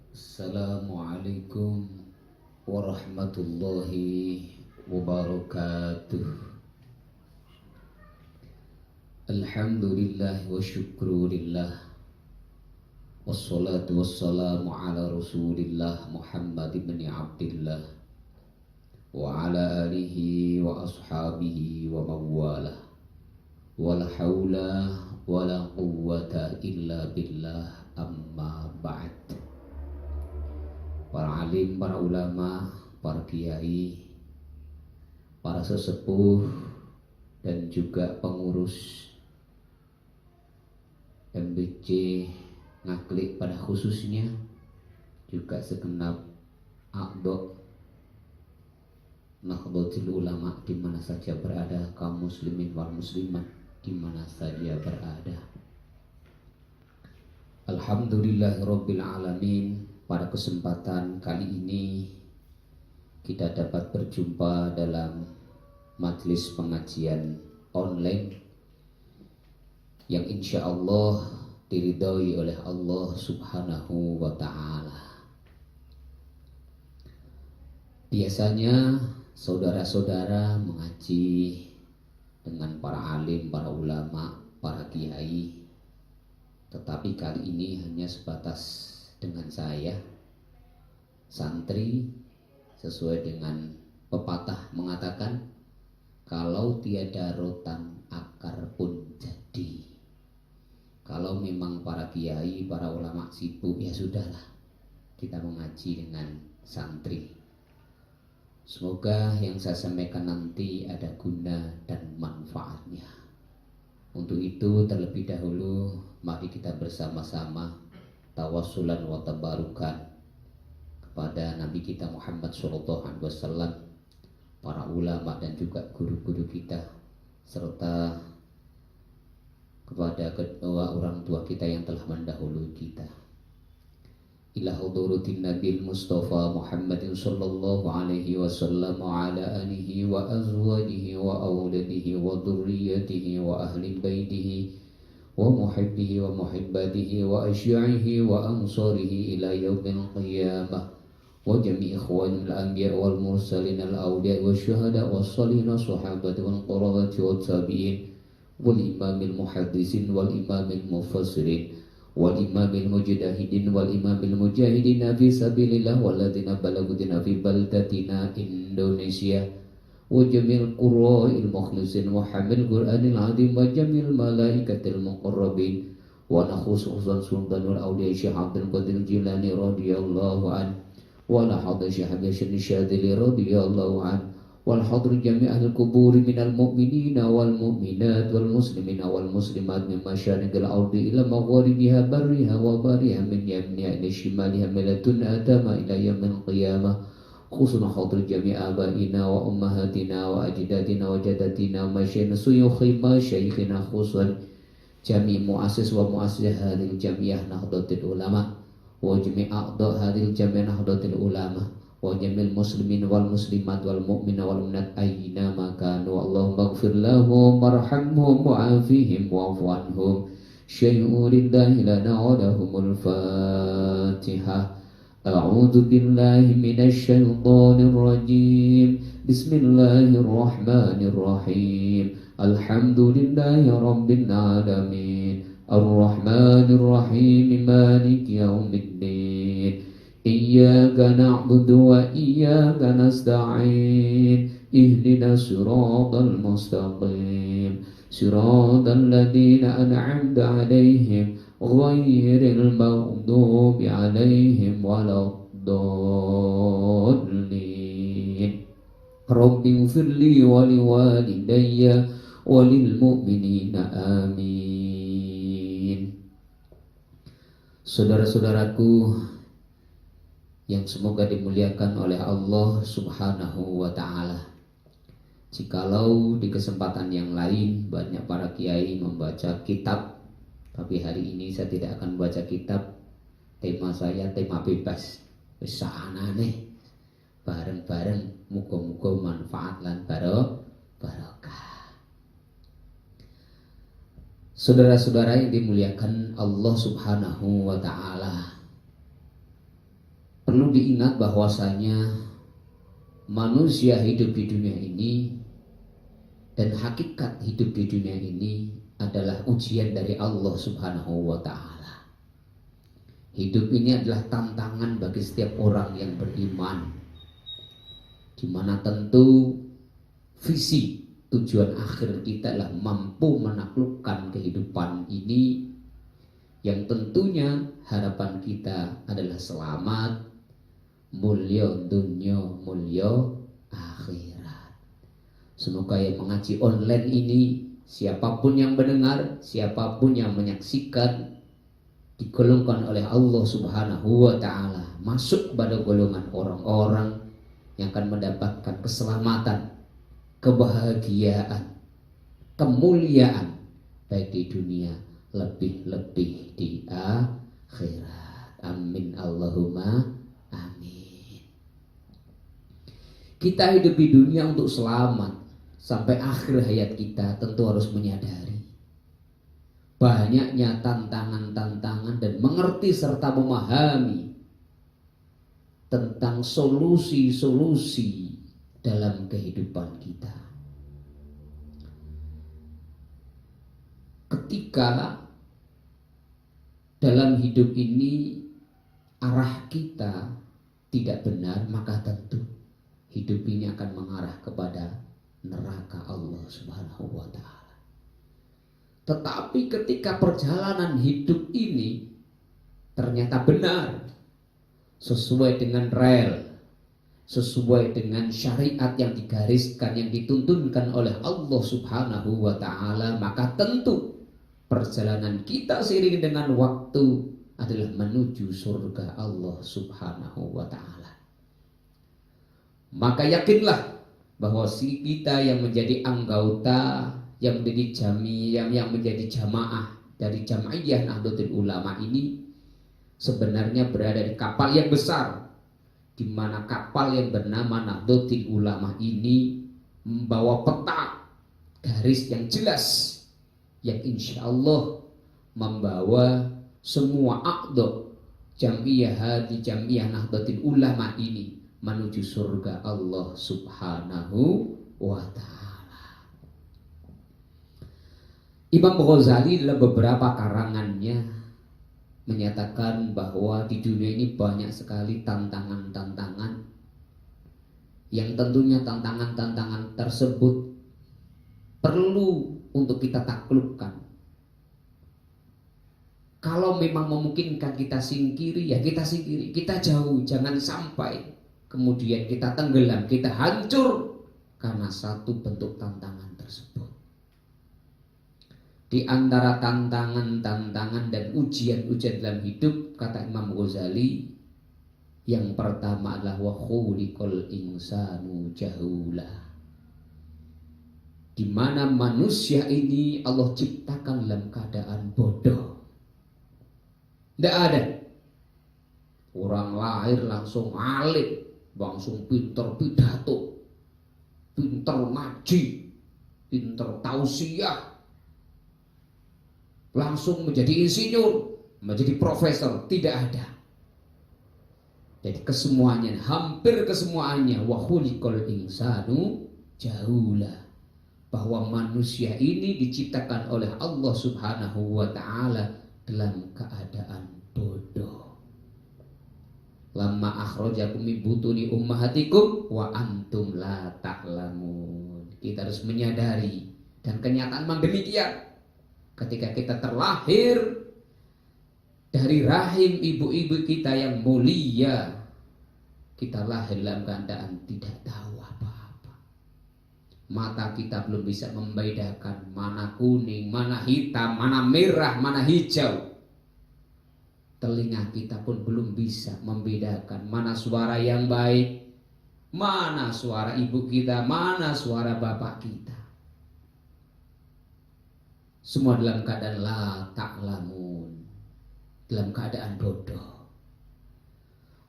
Assalamualaikum warahmatullahi wabarakatuh. Alhamdulillah wa syukurillah. Wassalatu wassalamu ala rasulillah Muhammad ibn Abdillah wa ala alihi wa ashabihi wa mawalah. Wala hawla wala quwwata illa billah, amma ba'd. Para alim, para ulama, para kiai, para sesepuh, dan juga pengurus MBC Ngaklik pada khususnya, juga segenap a'dha Nahdlatul Ulama di mana saja berada, kaum muslimin wal muslimat di mana saja berada. Alhamdulillahirabbil alamin. Pada kesempatan kali ini kita dapat berjumpa dalam majelis pengajian online yang insya Allah diridhoi oleh Allah Subhanahu wa ta'ala. Biasanya saudara-saudara mengaji dengan para alim, para ulama, para kiai, tetapi kali ini hanya sebatas dengan saya, santri, sesuai dengan pepatah mengatakan, kalau tiada rotan akar pun jadi. Kalau memang para kiai, para ulama sibuk, ya sudahlah, kita mengaji dengan santri. Semoga yang saya sampaikan nanti ada guna dan manfaatnya. Untuk itu terlebih dahulu mari kita bersama-sama tawassulan wa tabarukan kepada Nabi kita Muhammad SAW, para ulama dan juga guru-guru kita, serta kepada kedua orang tua kita yang telah mendahului kita. Ila hudurutin Nabil Mustafa Muhammadin sallallahu alaihi wasallam wa ala alihi wa azwajihi wa awladihi wa dhurriyyatihi wa ahli baitihi wa muhibbihi wa muhibbatihi wa asya'ihi wa ansarihi ila yaumil qiyamah wa jami' ikhwanil anbiya wal mursalin al awliya wa syuhada wa salina sahabati wal qurabati wa tabi'in wal imamil muhaddisin wal imamil mufassirin wal imamil mujtahidin wal imamil mujahidin fi sabilillah walladzina balaghutina fi baldatina Indonesia wa jamil qurra'il mukhlisin wa hamil qur'anil azim wa jamil malaikatil muqarrabin wa nakhususan sultanul awliya Syekh Abdul Qadir Jilani radhiyallahu an wa la hadha Syekh Hasan Syadzili radhiyallahu an wal hadr jami'al qubur minal mu'minina wal mu'minat wal muslimina wal muslimat min masyariqil ardi ila magharibiha barriha wa bariha min yamniha ila shimaliha milatun atama ila yaumil qiyamah. Khususnya hadr jami' abaina wa ummahatina wa ajdadina wa jaddatina wa masyaykhina suyukhi masyayikhina khususan jami' muassis wa muassis hadhil jami'ah Nahdlatul Ulama wa jami' a'dha hadhil jami'ah Nahdlatul Ulama wa jamil muslimin wal muslimat wal mu'mina wal mu'minat ayyina makanu. Allahumma ighfir lahum warhamhum wa'afihim wa'fu anhum syai'ulillahi lana wa lahumul Fatihah. A'udzu billahi minasy syaithanir rajim. Bismillahirrahmanirrahim. Alhamdulillahi rabbil alamin. Arrahmanir rahim. Maliki yaumiddin. Iyyaka na'budu wa iyyaka nasta'in. Ihdinas siratal mustaqim. Siratal ladzina an'amta 'alaihim ghairil maghdubi 'alaihim waladdallin. Rabbi ighfirli wa liwalidayya wa lil mu'minina amin. Saudara-saudaraku yang semoga dimuliakan oleh Allah Subhanahu wa ta'ala, jikalau di kesempatan yang lain banyak para kiai membaca kitab, tapi hari ini saya tidak akan membaca kitab. Tema saya tema bebas. Wis anane bareng-bareng muga-muga manfaat lan barokah. Saudara-saudara yang dimuliakan Allah Subhanahu wa ta'ala, perlu diingat bahwasanya manusia hidup di dunia ini dan hakikat hidup di dunia ini adalah ujian dari Allah Subhanahu wa Ta'ala. Hidup ini adalah tantangan bagi setiap orang yang beriman, di mana tentu visi tujuan akhir kita adalah mampu menaklukkan kehidupan ini, yang tentunya harapan kita adalah selamat, mulya dunya, mulya akhirat. Semoga yang mengaji online ini, siapapun yang mendengar, siapapun yang menyaksikan, digolongkan oleh Allah Subhanahu wa Ta'ala masuk pada golongan orang-orang yang akan mendapatkan keselamatan, kebahagiaan, kemuliaan baik di dunia, lebih-lebih di akhirat. Amin Allahumma amin. Kita hidup di dunia untuk selamat sampai akhir hayat kita, tentu harus menyadari banyaknya tantangan-tantangan dan mengerti serta memahami tentang solusi-solusi dalam kehidupan kita. Ketika dalam hidup ini arah kita tidak benar, maka tentu hidup ini akan mengarah kepada neraka Allah Subhanahu wa Ta'ala. Tetapi ketika perjalanan hidup ini ternyata benar, sesuai dengan rel, sesuai dengan syariat yang digariskan, yang dituntunkan oleh Allah Subhanahu wa Ta'ala, maka tentu perjalanan kita seiring dengan waktu adalah menuju surga Allah Subhanahu wa Ta'ala. Maka yakinlah bahwa si kita yang menjadi anggota, yang menjadi yang menjadi jamaah dari Jam'iyah Nahdlatul Ulama ini sebenarnya berada di kapal yang besar, di mana kapal yang bernama Nahdlatul Ulama ini membawa peta garis yang jelas, yang insya Allah membawa semua aqdo Jam'iyah Nahdlatul Ulama ini menuju surga Allah Subhanahu wa Ta'ala. Imam Ghazali dalam beberapa karangannya menyatakan bahwa di dunia ini banyak sekali tantangan-tantangan, yang tentunya tantangan-tantangan tersebut perlu untuk kita taklukkan. Kalau memang memungkinkan kita singkiri, ya kita singkiri, kita jauh, jangan sampai kemudian kita tenggelam, kita hancur karena satu bentuk tantangan tersebut. Di antara tantangan-tantangan dan ujian-ujian dalam hidup, kata Imam Ghazali, yang pertama adalah wa khuliqal insanu jahula, di mana manusia ini Allah ciptakan dalam keadaan bodoh. Tidak ada orang lahir langsung alim, langsung pinter pidato, pinter ngaji, pinter tausiah, langsung menjadi insinyur, menjadi profesor. Tidak ada. Jadi kesemuanya, hampir kesemuanya, wa khuliqal insanu jahula, bahwa manusia ini diciptakan oleh Allah Subhanahu wa Ta'ala dalam keadaan bodoh. Lamma akhrajakum min butuni ummahatikum wa antum la ta'lamun. Kita harus menyadari, dan kenyataan memang demikian. Ketika kita terlahir dari rahim ibu-ibu kita yang mulia, kita lahir dalam keadaan tidak tahu apa-apa. Mata kita belum bisa membedakan mana kuning, mana hitam, mana merah, mana hijau. Telinga kita pun belum bisa membedakan mana suara yang baik, mana suara ibu kita, mana suara bapak kita. Semua dalam keadaan la ta'lamun, dalam keadaan bodoh.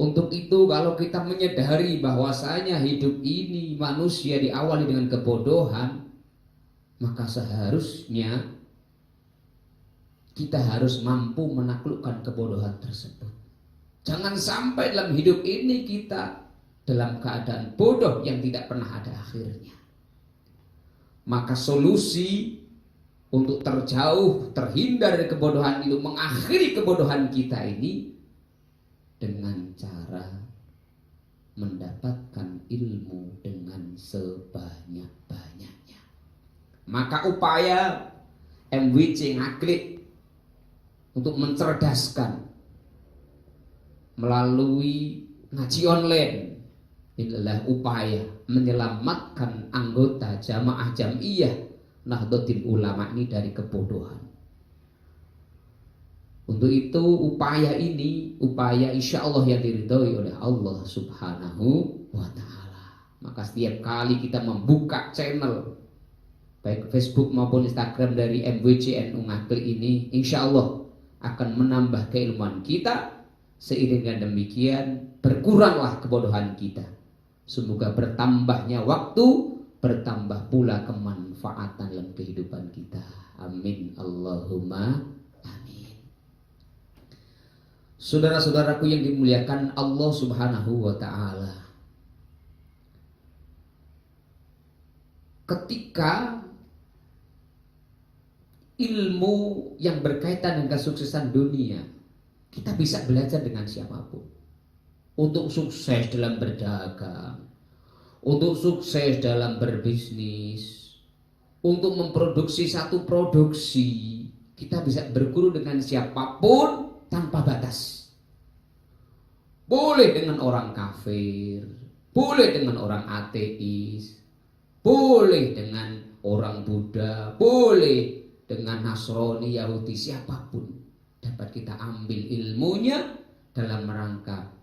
Untuk itu kalau kita menyadari bahwasanya hidup ini manusia diawali dengan kebodohan, maka seharusnya kita harus mampu menaklukkan kebodohan tersebut. Jangan sampai dalam hidup ini kita dalam keadaan bodoh yang tidak pernah ada akhirnya. Maka solusi untuk terjauh, terhindar dari kebodohan itu, mengakhiri kebodohan kita ini dengan cara mendapatkan ilmu dengan sebanyak-banyaknya. Maka upaya MWC Ngaklik untuk mencerdaskan melalui ngaji online inilah upaya menyelamatkan anggota jamaah jam'iyah Nahdlatul Ulama ini dari kebodohan. Untuk itu upaya ini upaya insya Allah yang diridhoi oleh Allah Subhanahu wa ta'ala. Maka setiap kali kita membuka channel baik Facebook maupun Instagram dari MWC NU Ngaklik ini, insya Allah akan menambah keilmuan kita. Seiring dengan demikian berkuranglah kebodohan kita. Semoga bertambahnya waktu, bertambah pula kemanfaatan dalam kehidupan kita. Amin Allahumma amin. Saudara-saudaraku yang dimuliakan Allah Subhanahu wa ta'ala, ketika ilmu yang berkaitan dengan kesuksesan dunia, kita bisa belajar dengan siapapun. Untuk sukses dalam berdagang, untuk sukses dalam berbisnis, untuk memproduksi satu produksi, kita bisa berguru dengan siapapun tanpa batas. Boleh dengan orang kafir, boleh dengan orang ateis, boleh dengan orang Buddha, boleh dengan Nasrani, Yahudi, siapapun dapat kita ambil ilmunya dalam rangka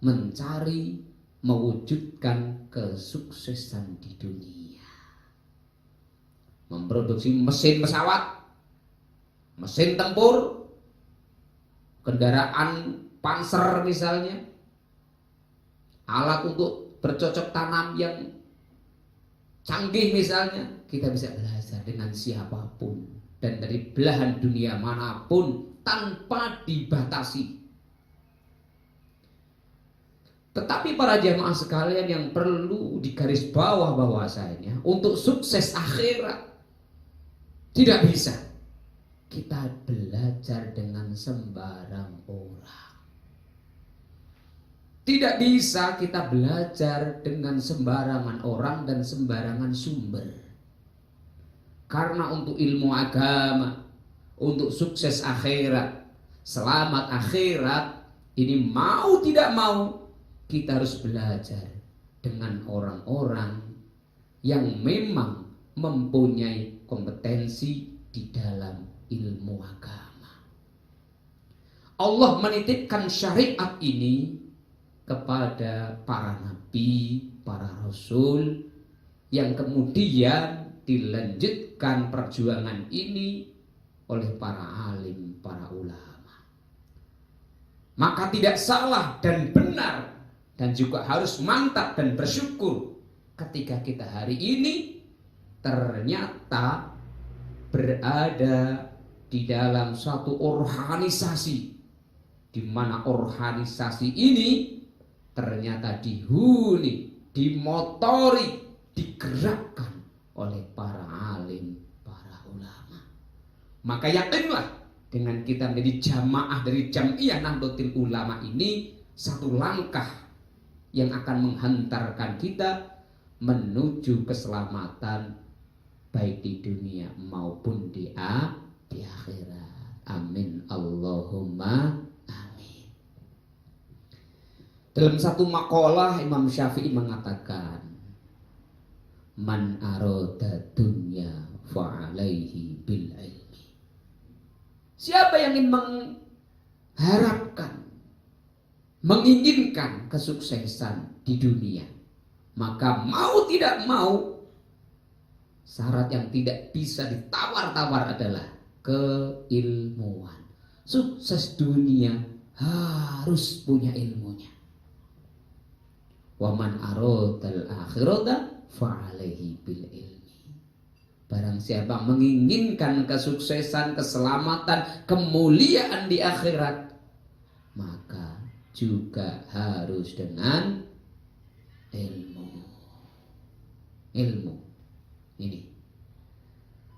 mencari, mewujudkan kesuksesan di dunia. Memproduksi mesin pesawat, mesin tempur, kendaraan panser misalnya, alat untuk bercocok tanam yang canggih misalnya, kita bisa belajar dengan siapapun dan dari belahan dunia manapun tanpa dibatasi. Tetapi para jamaah sekalian yang perlu digaris bawah bahwasanya untuk sukses akhirat tidak bisa kita belajar dengan sembarang orang. Tidak bisa kita belajar dengan sembarangan orang dan sembarangan sumber. Karena untuk ilmu agama, untuk sukses akhirat, selamat akhirat, ini mau tidak mau kita harus belajar dengan orang-orang yang memang mempunyai kompetensi di dalam ilmu agama. Allah menitipkan syariat ini kepada para nabi, para rasul, yang kemudian dilanjutkan perjuangan ini oleh para alim, para ulama. Maka tidak salah dan benar dan juga harus mantap dan bersyukur ketika kita hari ini ternyata berada di dalam suatu organisasi, di mana organisasi ini ternyata dihuni, dimotori, digerakkan oleh para alim, para ulama. Maka yakinlah dengan kita menjadi jamaah dari Jam'iyah Nahdlatul Ulama ini satu langkah yang akan menghantarkan kita menuju keselamatan baik di dunia maupun di akhirat. Amin Allahumma amin. Dalam satu makalah Imam Syafi'i mengatakan, man arada dunya fa'alaihi bil ilmi. Siapa yang ingin mengharapkan, menginginkan kesuksesan di dunia, maka mau tidak mau syarat yang tidak bisa ditawar-tawar adalah keilmuan. Sukses dunia harus punya ilmunya. Wa man aradal akhirata fa'alaihi bil ilmi. Barang siapa menginginkan kesuksesan, keselamatan, kemuliaan di akhirat, maka juga harus dengan ilmu. Ilmu ini.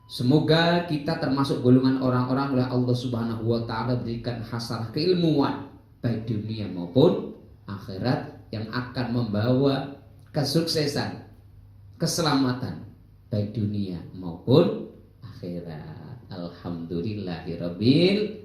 Semoga kita termasuk golongan orang-orang oleh Allah Subhanahu wa taala berikan hasanah keilmuan baik dunia maupun akhirat yang akan membawa kesuksesan, keselamatan baik dunia maupun akhirat. Alhamdulillahirabbil